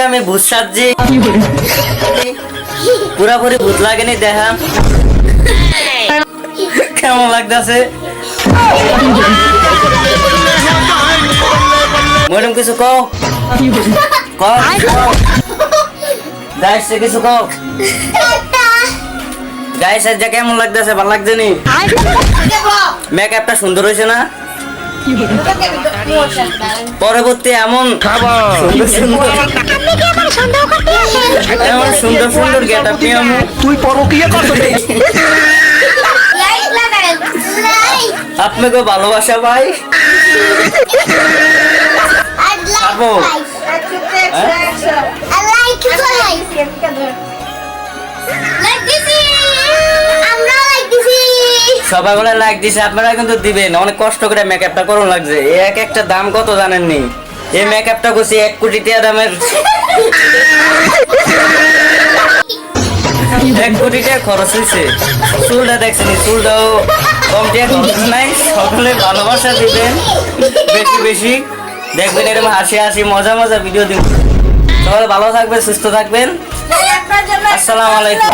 আমি ভূত সাজছি পুরাপুরি ভূত লাগেনি দেখা কেমন লাগতেছে ম্যাডাম কিছু কও গাইস কিছু কও গাইস আজ কেমন লাগতেছে ভালো লাগছে নি মেকআপটা সুন্দর হয়েছে না পরবর্তী এমন সুন্দর সুন্দর গেটআপ নিয়ে তুই পরকীয়া কত আপনাকে ভালোবাসা ভাই খাবো সবাই বলে লাইক দিছে আপনারা কিন্তু দিবেন অনেক কষ্ট করে মেকআপটা করুন লাগছে এক একটা দাম কত জানেননি এই মেকআপটা করছি 1 কোটি টাকা দামের 1 কোটি টাকা খরচ হয়েছে চুলটা দেখছেন চুলটাও কম টাকা খরচ নাই সকলে ভালোবাসা দিবেন বেশি বেশি দেখবেন এরকম হাসি হাসি মজা মজা ভিডিও দিন সবাই ভালো থাকবেন সুস্থ থাকবেন আসসালামু আলাইকুম